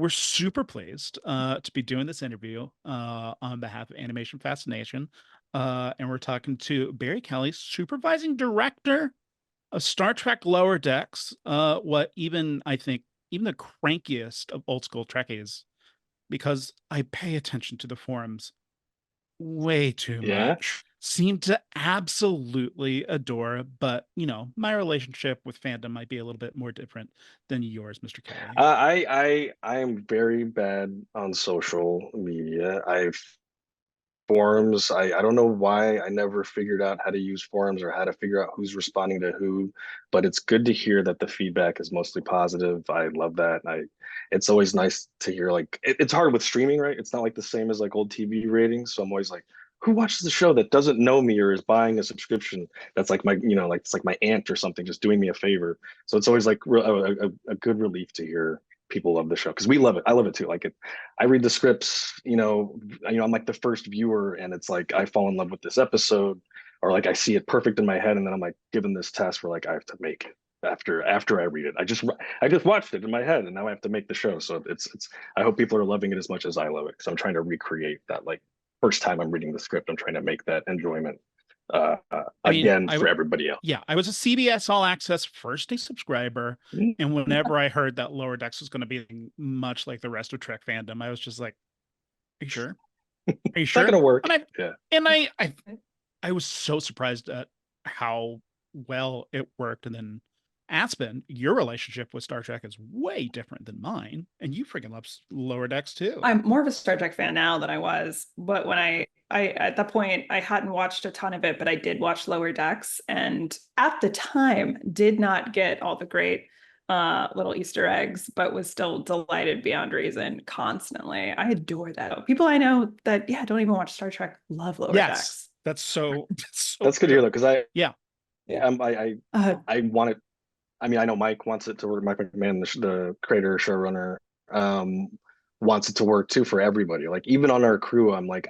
we're super pleased to be doing this interview on behalf of Animation Fascination. And we're talking to Barry Kelly, Supervising Director of Star Trek Lower Decks. What even, I think, even the crankiest of old school Trekkies, because I pay attention to the forums way too Yeah. much, seem to absolutely adore. But, you know, my relationship with fandom might be a little bit more different than yours, Mr. Kelly. I am very bad on social media. I've forums. I don't know why I never figured out how to use forums or how to figure out who's responding to who, but it's good to hear that the feedback is mostly positive. I love that. It's always nice to hear like it's hard with streaming, right? It's not like the same as like old TV ratings. So I'm always like, who watches the show that doesn't know me or is buying a subscription? That's like my, like it's like my aunt or something just doing me a favor. So it's always like a good relief to hear people love the show because we love it. I love it too. Like it, I read the scripts, I'm like the first viewer, and it's like I fall in love with this episode, or like I see it perfect in my head, and then I'm like given this task where like I have to make it after I read it. I just watched it in my head, and now I have to make the show. So it's. I hope people are loving it as much as I love it because I'm trying to recreate that like first time I'm reading the script. I'm trying to make that enjoyment I mean, again for everybody else. yeah, I was a CBS All Access first day subscriber, and whenever I heard that Lower Decks was going to be much like the rest of Trek fandom, I was just like, "Are you sure? Are you It's not sure?" gonna work. And I Yeah. and I was so surprised at how well it worked. And then Aspen, your relationship with Star Trek is way different than mine, and you freaking love Lower Decks too. I'm more of a Star Trek fan now than I was, but when I at that point I hadn't watched a ton of it, but I did watch Lower Decks, and at the time did not get all the great little Easter eggs, but was still delighted beyond reason constantly. I adore that. People I know that don't even watch Star Trek love Lower Decks. That's so Good to hear though, because yeah. I want it. I mean, I know Mike wants it to work. Mike McMahon, the creator, showrunner, wants it to work too for everybody. Like even on our crew, I'm like,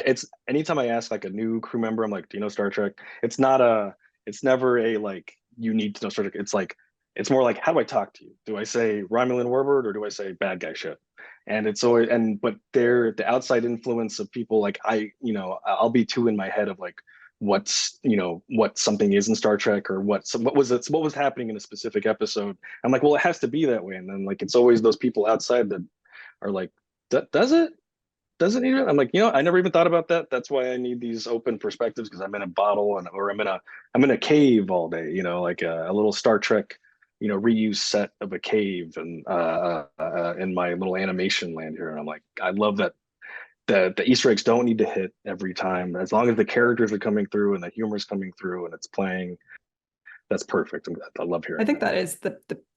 it's anytime I ask like a new crew member, I'm like, do you know Star Trek? It's never a like, you need to know Star Trek. It's like, it's more like, how do I talk to you? Do I say Romulan Warbird or do I say bad guy shit? And it's always, but the outside influence of people like I'll be too in my head of like, what something is in Star Trek or what was happening in a specific episode. I'm like, well, it has to be that way. And then like it's always those people outside that are like, does it? Does it need it? I'm like, I never even thought about that. That's why I need these open perspectives because I'm in a bottle or I'm in a cave all day, like a little Star Trek, reuse set of a cave and in my little animation land here. And I'm like, I love that the Easter eggs don't need to hit every time. As long as the characters are coming through and the humor is coming through and it's playing, that's perfect. I love hearing I think that. that is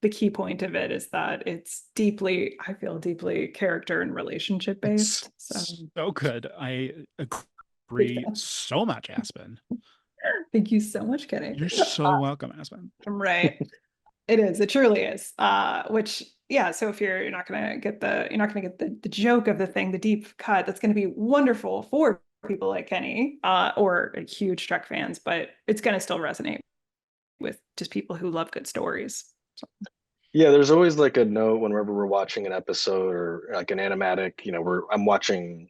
the key point of it, is that it's I feel deeply character and relationship based. So good. I agree so much, Aspen. Thank you so much, Kenny. You're so welcome, Aspen. Right. It is. It truly is. Which, yeah. So if you're not gonna get the joke of the thing, the deep cut, that's gonna be wonderful for people like Kenny, or huge Trek fans, but it's gonna still resonate with just people who love good stories. So. Yeah, there's always like a note whenever we're watching an episode or like an animatic, I'm watching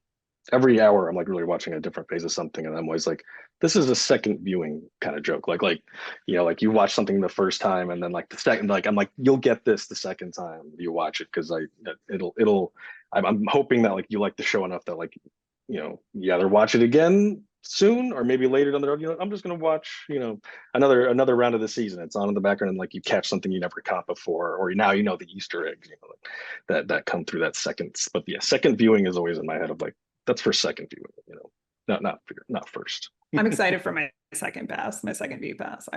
every hour, I'm like really watching a different phase of something. And I'm always like, this is a second viewing kind of joke. Like you watch something the first time and then like the second, like, I'm like, you'll get this the second time you watch it. Cause I'm hoping that like you like the show enough that like, you either watch it again soon or maybe later down the road, I'm just going to watch, another round of the season. It's on in the background and like you catch something you never caught before, or now the Easter eggs, that come through that second. But yeah, second viewing is always in my head of like, that's for second viewing, not first. I'm excited for my second view pass.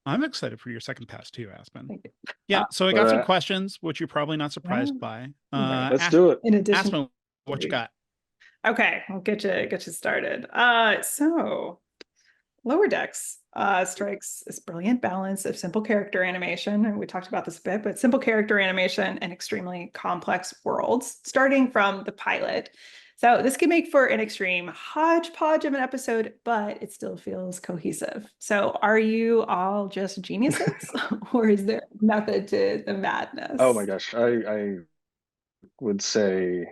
I'm excited for your second pass too, Aspen. Thank you. Yeah, so I got some questions, which you're probably not surprised by. Let's do it. In addition, Aspen, what you got? Okay, I'll get you started. So Lower Decks strikes this brilliant balance of simple character animation, and we talked about this a bit, but simple character animation and extremely complex worlds, starting from the pilot. So this can make for an extreme hodgepodge of an episode, but it still feels cohesive. So are you all just geniuses or is there a method to the madness? Oh my gosh. would say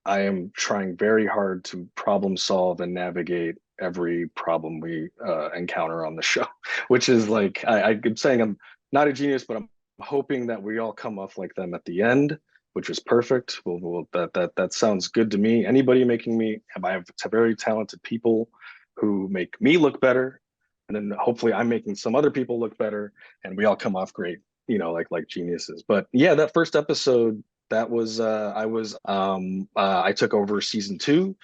I am trying very hard to problem solve and navigate every problem we encounter on the show, which is like I'm saying I'm not a genius, but I'm hoping that we all come off like them at the end, which is perfect. That sounds good to me. Anybody making me, I have very talented people who make me look better, and then hopefully I'm making some other people look better, and we all come off great, like geniuses. But yeah, that first episode, that was I took over season two,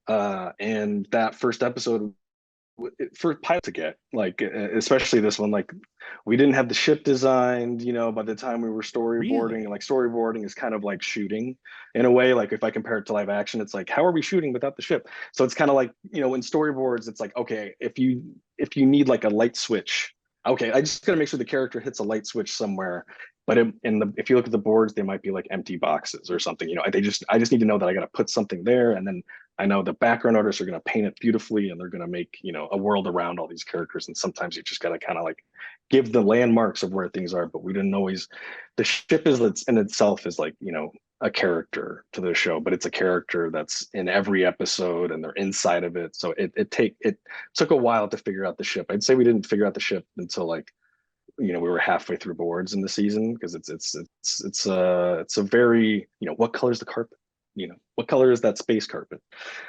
and that first episode for pilot to get like, especially this one, like we didn't have the ship designed, by the time we were storyboarding. Really? Like storyboarding is kind of like shooting in a way. Like if I compare it to live action, it's like, how are we shooting without the ship? So it's kind of like, in storyboards, it's like, okay, if you need like a light switch, okay, I just gotta make sure the character hits a light switch somewhere. But if you look at the boards, they might be like empty boxes or something. I just need to know that I got to put something there, and then I know the background artists are going to paint it beautifully, and they're going to make, a world around all these characters. And sometimes you just got to kind of like give the landmarks of where things are. But we didn't always. The ship is in itself is like, a character to the show, but it's a character that's in every episode, and they're inside of it. So it took a while to figure out the ship. I'd say we didn't figure out the ship until like, we were halfway through boards in the season, because it's a very, what color is the carpet, what color is that space carpet.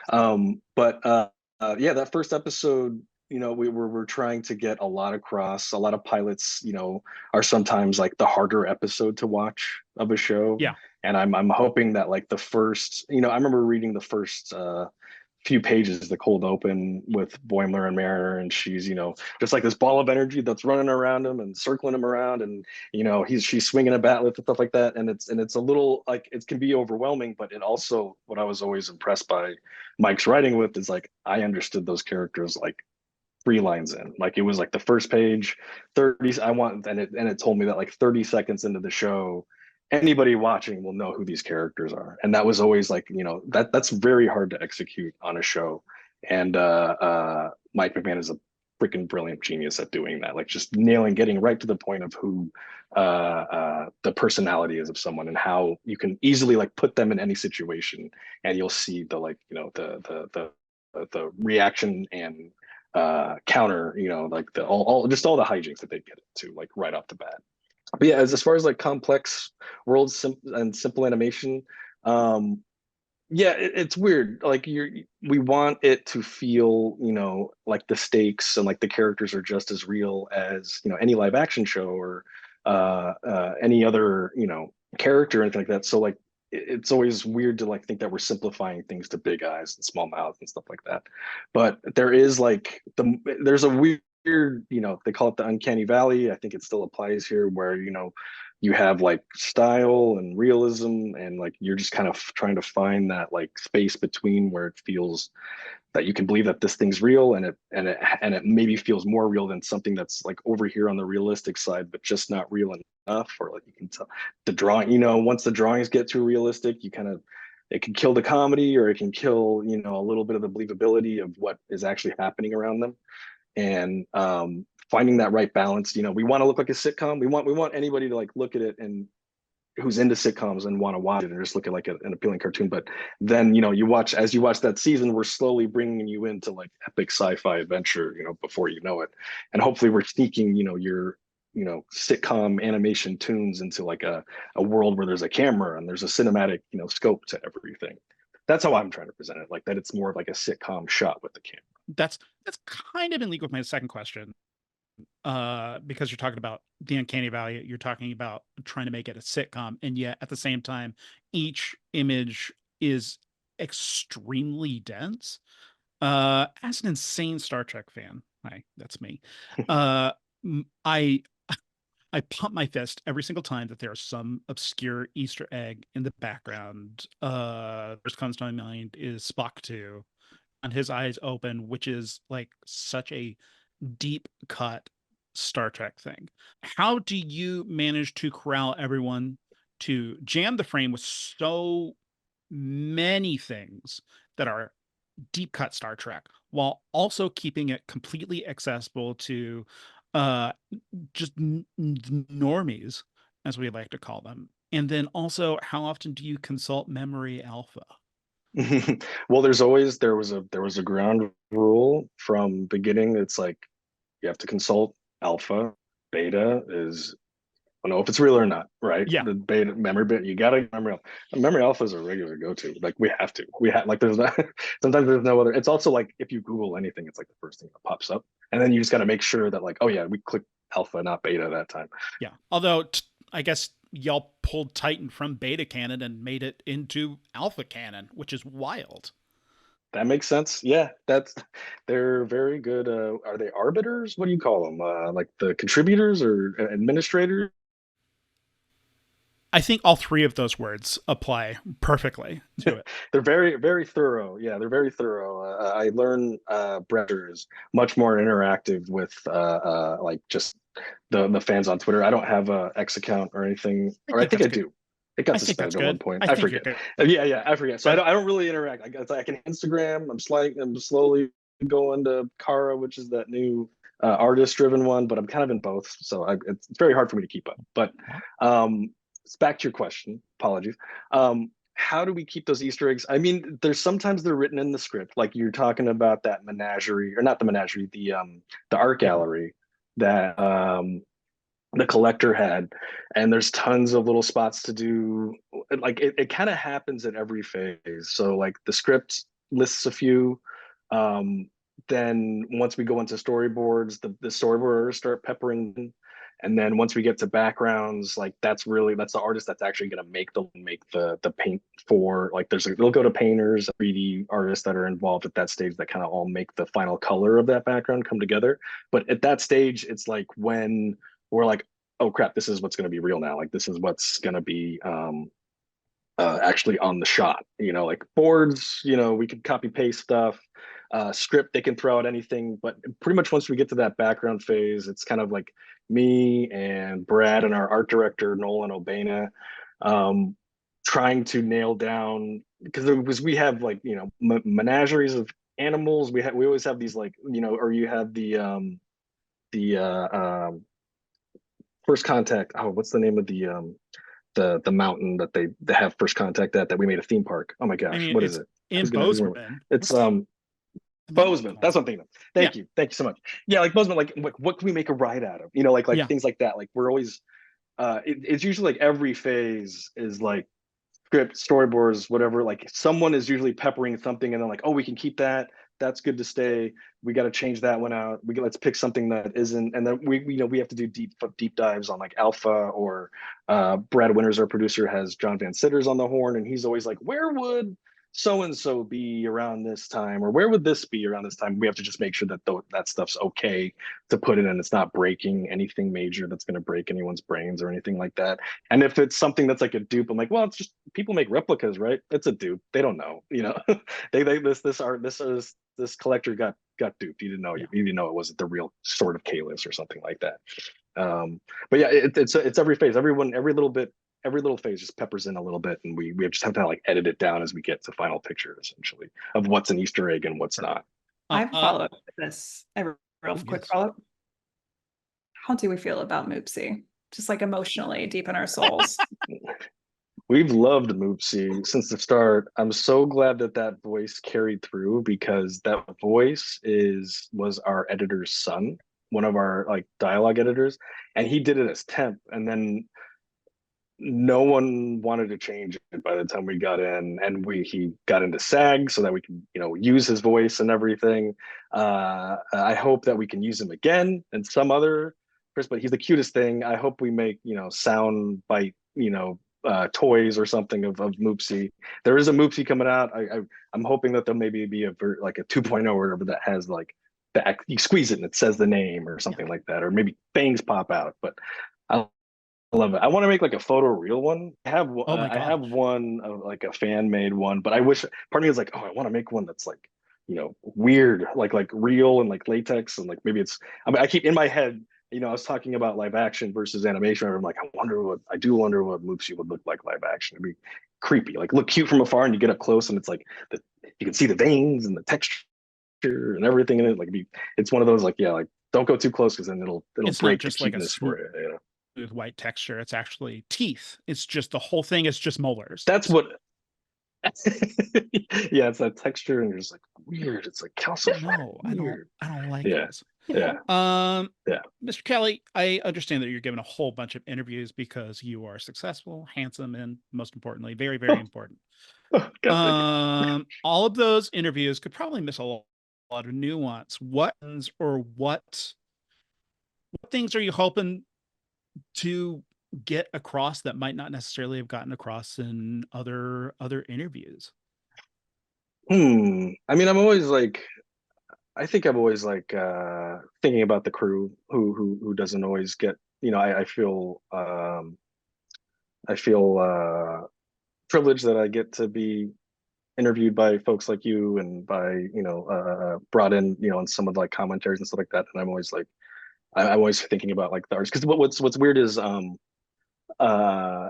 But yeah, that first episode, we're trying to get a lot across. A lot of pilots, are sometimes like the harder episode to watch of a show. Yeah. And I'm hoping that like the first, I remember reading the first few pages, the cold open with Boimler and Mariner, and she's, just like this ball of energy that's running around him and circling him around, and she's swinging a bat'leth and stuff like that, and it's a little like, it can be overwhelming, but it also, what I was always impressed by Mike's writing with is like, I understood those characters like 3 lines in. Like it was like the first page, 30, and it told me that like 30 seconds into the show, anybody watching will know who these characters are. And that was always like, that's very hard to execute on a show. And Mike McMahon is a freaking brilliant genius at doing that, like just getting right to the point of who the personality is of someone, and how you can easily like put them in any situation, and you'll see the like, the reaction and counter, like all the hijinks that they get into like right off the bat. But yeah, as far as like complex worlds and simple animation, yeah, it's weird. Like we want it to feel, like the stakes and like the characters are just as real as, any live action show, or any other, character or anything like that. So like it's always weird to like think that we're simplifying things to big eyes and small mouths and stuff like that. But there is like there's a weird, they call it the uncanny valley. I think it still applies here, where you have like style and realism, and like you're just kind of trying to find that like space between where it feels that you can believe that this thing's real, and it maybe feels more real than something that's like over here on the realistic side, but just not real enough. Or like you can tell the drawing, once the drawings get too realistic, it can kill the comedy, or it can kill, a little bit of the believability of what is actually happening around them. And finding that right balance, we want to look like a sitcom. We want anybody to like look at it, and who's into sitcoms and want to watch it, and just look at like an appealing cartoon. But then, as you watch that season, we're slowly bringing you into like epic sci-fi adventure, before you know it. And hopefully we're sneaking, your sitcom animation tunes into like a world where there's a camera and there's a cinematic, scope to everything. That's how I'm trying to present it, like that it's more of like a sitcom shot with the camera. That's kind of in league with my second question. Because you're talking about the uncanny valley, you're talking about trying to make it a sitcom, and yet at the same time, each image is extremely dense. As an insane Star Trek fan, that's me. I I pump my fist every single time that there's some obscure Easter egg in the background. First comes to my mind is Spock 2 on his eyes open, which is like such a deep cut Star Trek thing. How do you manage to corral everyone to jam the frame with so many things that are deep cut Star Trek, while also keeping it completely accessible to uh just normies, as we like to call them? And then also, how often do you consult Memory Alpha? Well, there was a ground rule from beginning. It's like you have to consult alpha. Beta is, I don't know if it's real or not, right? Yeah. The beta memory bit, you gotta memory alpha. Memory alpha is a regular go-to. Like we have to. We have like there's not sometimes there's no other. It's also like if you Google anything, it's like the first thing that pops up. And then you just gotta make sure that like, oh yeah, we clicked alpha, not beta that time. Yeah. Although I guess y'all pulled Titan from beta canon and made it into alpha canon, which is wild. That makes sense. Yeah, that's they're very good. Are they arbiters? What do you call them? Like the contributors or administrators? I think all three of those words apply perfectly to it. They're very, very thorough. Yeah, they're very thorough. I learn Breder is much more interactive with like just the fans on Twitter. I don't have a X account or anything, or I think I do. It got I think that's suspended at one good. point. I I think you're forget. good. Yeah, I forget. So I don't really interact. I can Instagram. I'm slowly going to Kara, which is that new artist-driven one, but I'm kind of in both, so it's very hard for me to keep up. But it's back to your question. Apologies. How do we keep those Easter eggs? I mean, there's sometimes they're written in the script, like you're talking about that menagerie, or not the menagerie, the art Yeah. gallery that the collector had, and there's tons of little spots to do. Like it kind of happens at every phase. So like the script lists a few. Um, then once we go into storyboards, the storyboarders start peppering, and then once we get to backgrounds, like that's the artist that's actually going to make the paint for, like they'll go to painters, 3D artists that are involved at that stage that kind of all make the final color of that background come together. But at that stage, it's like when we're like, oh crap, this is what's going to be real now. Like this is what's going to be actually on the shot. Like boards, we could copy paste stuff. Script, they can throw out anything, but pretty much once we get to that background phase, it's kind of like me and Brad and our art director Nolan Obana trying to nail down, because we have like menageries of animals. We always have these like or you have the first contact. Oh, what's the name of the mountain that they have first contact at that we made a theme park? Oh my I gosh, mean, what is it's it? in Who's gonna remember? Bozeman. It's The mountain Bozeman. called? That's what I'm thinking of. Yeah. Thank you so much. Yeah, like Bozeman, like what can we make a ride out of? Like Yeah. things like that. Like we're always it's usually like every phase is like script, storyboards, whatever. Like someone is usually peppering something, and then like, oh, we can keep that. That's good to stay. We got to change that one out. Let's pick something that isn't, and then we have to do deep dives on like Alpha, or Brad Winters, our producer, has John Van Sitters on the horn, and he's always like, where would so and so be around this time, or where would this be around this time? We have to just make sure that that stuff's okay to put in, and it's not breaking anything major that's going to break anyone's brains or anything like that. And if it's something that's like a dupe, I'm like, well, it's just people make replicas, right? It's a dupe. They don't know, this collector got duped. He didn't know. Yeah. He didn't know it wasn't the real sort of Kalis or something like that. But yeah, it's every phase. Every little bit, every little phase just peppers in a little bit, and we just have to like edit it down as we get to final picture, essentially, of what's an Easter egg and what's not. I have a follow-up to this. A real quick Yes. follow-up. How do we feel about Moopsy? Just like emotionally, deep in our souls. We've loved Moopsy since the start. I'm so glad that voice carried through, because that voice was our editor's son, one of our like dialogue editors, and he did it as temp, and then no one wanted to change it by the time we got in, and he got into SAG so that we can use his voice and everything. I hope that we can use him again in some other, but he's the cutest thing. I hope we make sound bite toys or something of Moopsy. There is a Moopsy coming out. I'm hoping that there'll maybe be like a 2.0 or whatever that has like you squeeze it and it says the name or something like that, or maybe fangs pop out. But I love it. I want to make like a photo real one. Oh my I have gosh. one of like a fan made one, but I wish, part of me is like, oh, I want to make one that's like weird, like real and like latex, and like maybe I keep in my head, I was talking about live action versus animation. I'm like, I do wonder what Moopsy would look like live action. It'd be creepy, like look cute from afar, and you get up close and it's like you can see the veins and the texture and everything in it. Like it's one of those like, yeah, like don't go too close, because then it'll It's not break the just like a cuteness for it. white texture. It's actually teeth. It's just the whole thing is just molars. That's what. Yeah, it's that texture, and you're just like weird. It's like calcified. No, Weird. I don't like Yeah, this. yeah, yeah. Mr. Kelly, I understand that you're given a whole bunch of interviews because you are successful, handsome, and most importantly, very, very Oh, important. oh, God, thank you. All of those interviews could probably miss a lot of nuance. What things are you hoping to get across that might not necessarily have gotten across in other interviews? I mean, I think I'm always like thinking about the crew who doesn't always get, I feel privileged that I get to be interviewed by folks like you and by, brought in, in some of like commentaries and stuff like that. And I'm always like, I'm always thinking about like the artists, because what's weird is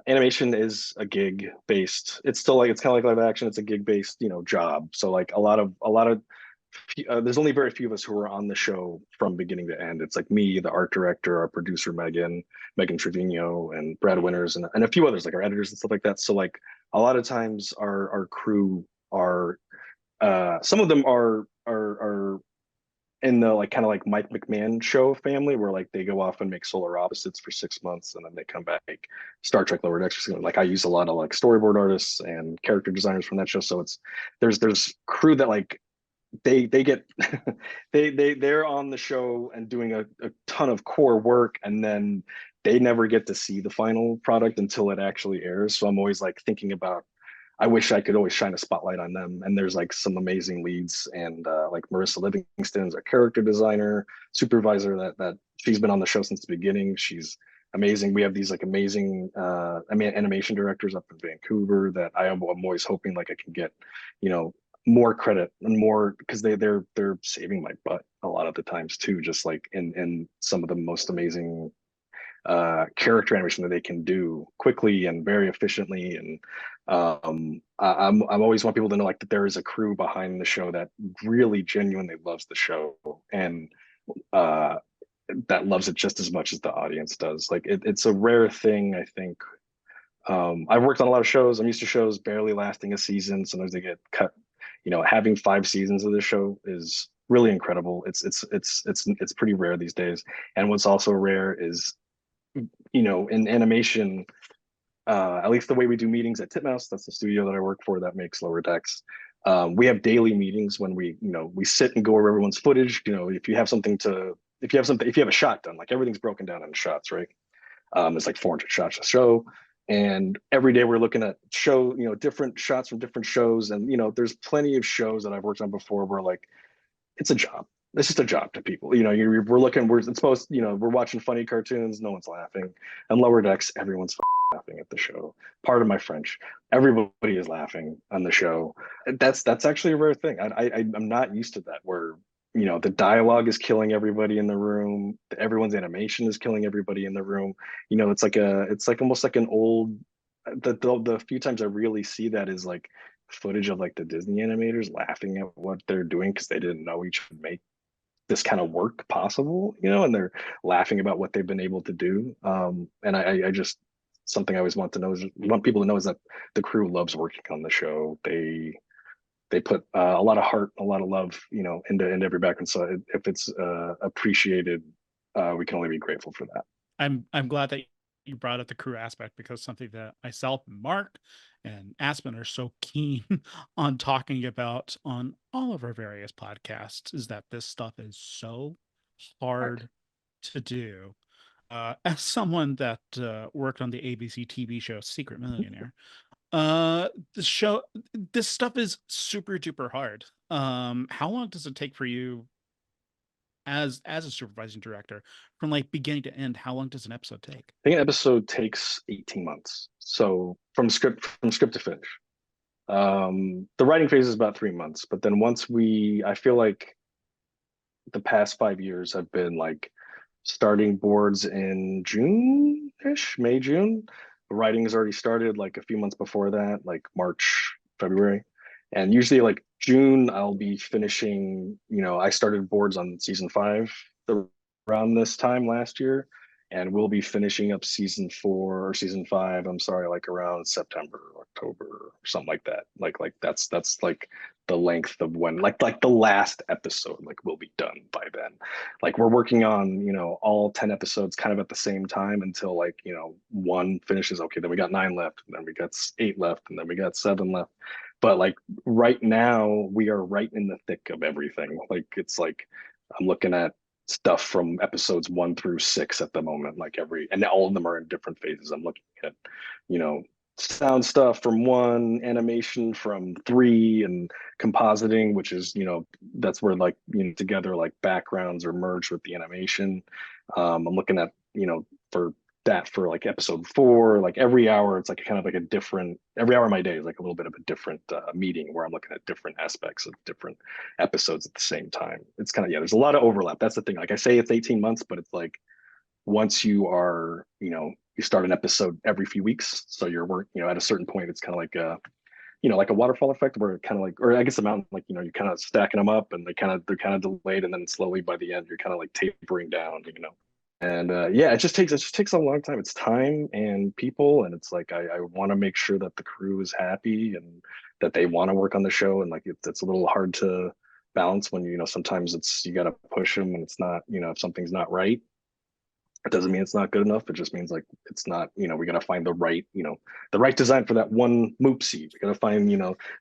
animation is a gig based, it's still like, it's kind of like live action, it's a gig based, job. So like a lot of there's only very few of us who are on the show from beginning to end. It's like me, the art director, our producer Megan Trevino, and Brad Winters, and a few others like our editors and stuff like that. So like a lot of times our crew are some of them are in the like kind of like Mike McMahon show family, where like they go off and make solar opposites for 6 months and then they come back. Star Trek Lower Decks, like I use a lot of like storyboard artists and character designers from that show. So it's there's crew that like they get they're on the show and doing a ton of core work, and then they never get to see the final product until it actually airs. So I'm always like thinking about, I wish I could always shine a spotlight on them. And there's like some amazing leads, and like Marissa Livingston's a character designer, supervisor, that she's been on the show since the beginning. She's amazing. We have these like amazing animation directors up in Vancouver that I'm always hoping like I can get, you know, more credit and more, because they're saving my butt a lot of the times too, just like in some of the most amazing character animation that they can do quickly and very efficiently. And I'm always want people to know like that there is a crew behind the show that really genuinely loves the show, and uh that loves it just as much as the audience does. Like it's a rare thing, I think. I've worked on a lot of shows. I'm used to shows barely lasting a season. Sometimes they get cut. Having 5 seasons of the show is really incredible. It's pretty rare these days. And what's also rare is, in animation, at least the way we do meetings at Titmouse, that's the studio that I work for that makes Lower Decks. We have daily meetings when we sit and go over everyone's footage. If you have a shot done, like everything's broken down into shots, right? It's like 400 shots a show. And every day we're looking at different shots from different shows. And, there's plenty of shows that I've worked on before where like, it's a job. It's just a job to people. We're watching funny cartoons. No one's laughing. And Lower Decks, everyone's laughing at the show. Pardon my French. Everybody is laughing on the show. That's actually a rare thing. I'm not used to that, where the dialogue is killing everybody in the room. Everyone's animation is killing everybody in the room. It's like almost like an old. The few times I really see that is like footage of like the Disney animators laughing at what they're doing because they didn't know each would make this kind of work possible, and they're laughing about what they've been able to do. And I just, something I always want people to know is that the crew loves working on the show. They put a lot of heart, a lot of love, into every background. So if it's appreciated, we can only be grateful for that. I'm glad that you brought up the crew aspect, because something that myself and Mark and Aspen are so keen on talking about on all of our various podcasts is that this stuff is so hard to do. As someone that worked on the ABC TV show Secret Millionaire, the show, this stuff is super duper hard. How long does it take for you as a supervising director, from like beginning to end? How long does an episode take? I think an episode takes 18 months. So from script to finish. The writing phase is about 3 months, but then I feel like the past 5 years have been like starting boards in June-ish, May, June. The writing has already started like a few months before that, like March, February. And usually like June, I'll be finishing, I started boards on season 5 around this time last year. and we'll be finishing up season 4 or season 5. I'm sorry, like around September, October, or something like that. Like that's like the length of when like the last episode like will be done by then. Like we're working on all 10 episodes kind of at the same time until like one finishes. Okay, then we got 9 left, and then we got 8 left, and then we got 7 left. But like right now we are right in the thick of everything. Like it's like I'm looking at stuff from episodes 1 through 6 at the moment, like and all of them are in different phases. I'm looking at sound stuff from 1, animation from 3, and compositing, which is that's where like together like backgrounds are merged with the animation. I'm looking at for like episode 4. Like every hour it's like kind of like a different, every hour of my day is like a little bit of a different meeting where I'm looking at different aspects of different episodes at the same time. It's kind of, there's a lot of overlap. That's the thing. Like I say it's 18 months, but it's like once you are you start an episode every few weeks, so you're at a certain point it's kind of like like a waterfall effect where it kind of like, or I guess a mountain, like you're kind of stacking them up, and they're kind of delayed, and then slowly by the end you're kind of like tapering down. And yeah, it just takes a long time. It's time and people, and it's like I want to make sure that the crew is happy and that they want to work on the show. And like it's a little hard to balance when sometimes it's you got to push them, and it's not if something's not right, it doesn't mean it's not good enough. It just means like it's not, we got to find the right, the right design for that one Moopsy. We got to find,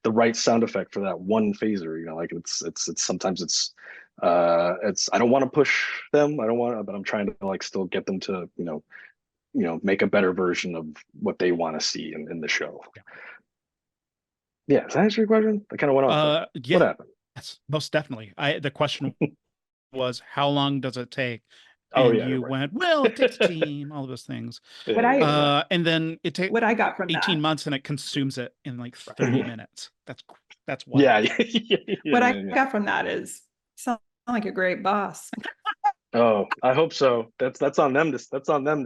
the right sound effect for that one phaser. Like it's sometimes it's I don't want to push them. I don't want to, but I'm trying to like still get them to, make a better version of what they want to see in the show. Yeah, does that answer your question? I kind of went off. Yeah, what happened? Yes, most definitely. The question was, how long does it take? Oh And yeah, you right. went, well, it takes a team, all of those things. And then it takes what I got from 18 that. months, and it consumes it in like 30 minutes. That's wild. What I got from that is sound like a great boss. Oh, I hope so. That's on them to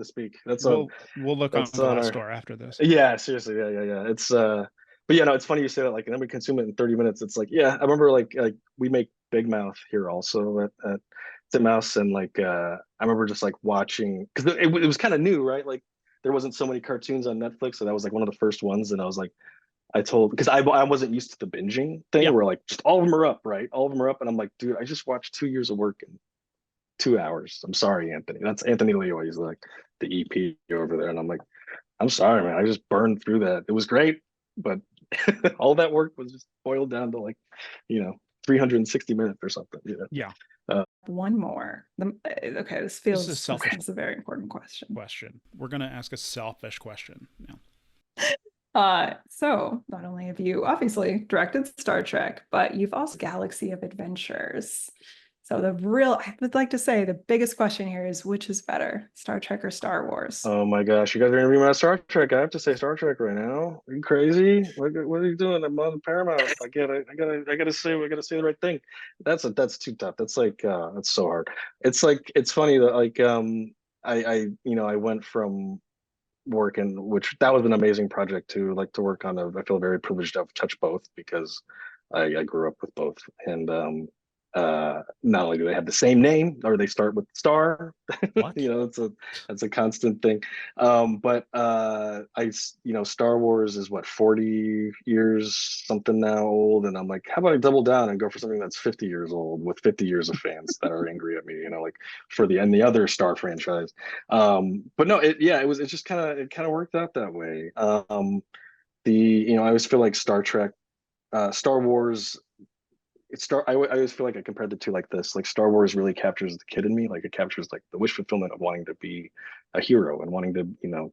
speak. We'll look on Glassdoor after this. Yeah, seriously. Yeah. It's but yeah, no, it's funny you say that. Like, and then we consume it in 30 minutes. It's like, yeah, I remember like we make Big Mouth here also at Titmouse, and like I remember just like watching, because it was kind of new, right? Like there wasn't so many cartoons on Netflix, so that was like one of the first ones. And I was like, because I wasn't used to the binging thing, where like just all of them are up, right? All of them are up, and I'm like, dude, I just watched 2 years of work in 2 hours. I'm sorry, Anthony. That's Anthony Leo. He's like the EP over there, and I'm like, I'm sorry, man. I just burned through that. It was great, but all that work was just boiled down to like 360 minutes or something. Yeah. One more. Okay, this feels this is a very important question. We're gonna ask a selfish question now. So not only have you obviously directed Star Trek, but you've also Galaxy of Adventures. So I would like to say the biggest question here is, which is better, Star Trek or Star Wars? Oh my gosh, you guys are interviewing me about Star Trek. I have to say Star Trek right now. Are you crazy? What are you doing? I'm on Paramount. I gotta say the right thing. That's too tough. That's like that's so hard. It's like, it's funny that like I went from working, which that was an amazing project to like to work on. I feel very privileged to have touched both, because I grew up with both. And not only do they have the same name, or they start with star, that's a constant thing. But Star Wars is what, 40 years something now old, and I'm like, how about I double down and go for something that's 50 years old with 50 years of fans that are angry at me, like for the other Star franchise. But no, it just kind of worked out that way. I always feel like Star Trek, Star Wars, I always feel like I compared the two like this. Like Star Wars really captures the kid in me. Like it captures like the wish fulfillment of wanting to be a hero and wanting to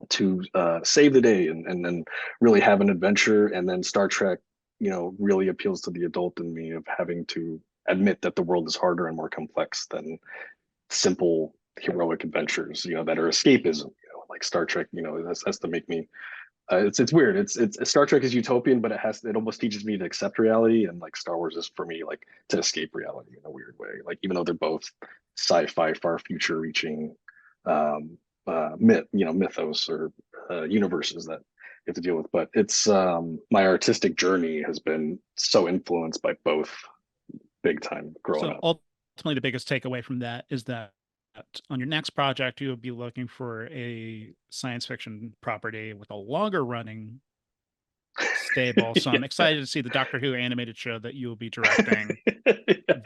to save the day and then really have an adventure. And then Star Trek really appeals to the adult in me of having to admit that the world is harder and more complex than simple heroic adventures that are escapism. Like Star Trek has to make me it's weird. It's Star Trek is utopian, but it almost teaches me to accept reality, and like Star Wars is for me like to escape reality in a weird way. Like even though they're both sci-fi, far future reaching mythos or universes that you have to deal with, but it's my artistic journey has been so influenced by both big time growing up. Ultimately, the biggest takeaway from that is that on your next project, you'll be looking for a science fiction property with a longer running stable. So I'm excited to see the Doctor Who animated show that you'll be directing.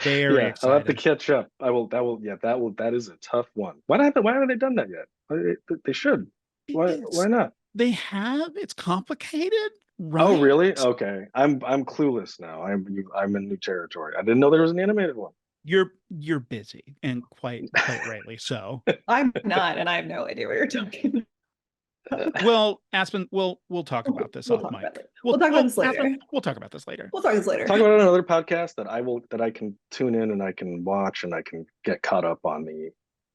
Very I'll have to excited. catch up. That is a tough one. Why haven't they done that yet? They should. Why not? They have. It's complicated, right? Oh, really? Okay. I'm clueless now. I'm in new territory. I didn't know there was an animated one. You're busy, and quite rightly so. I'm not, and I have no idea what you're talking about. Well, Aspen, we'll talk about this off mic. We'll talk about this later. Aspen, we'll talk about this later. We'll talk this later. Talk about another podcast that I can tune in and I can watch and I can get caught up on the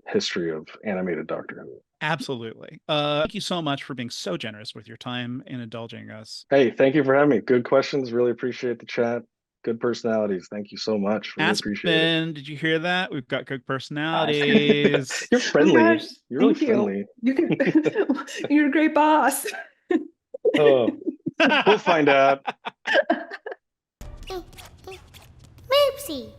history of animated Doctor Who. Absolutely. Thank you so much for being so generous with your time and indulging us. Hey, thank you for having me. Good questions. Really appreciate the chat. Good personalities. Thank you so much. Really appreciate it. Aspen, did you hear that? We've got good personalities. You're friendly. Oh gosh, You're really thank friendly. You're a great boss. Oh, we'll find out. Moopsy.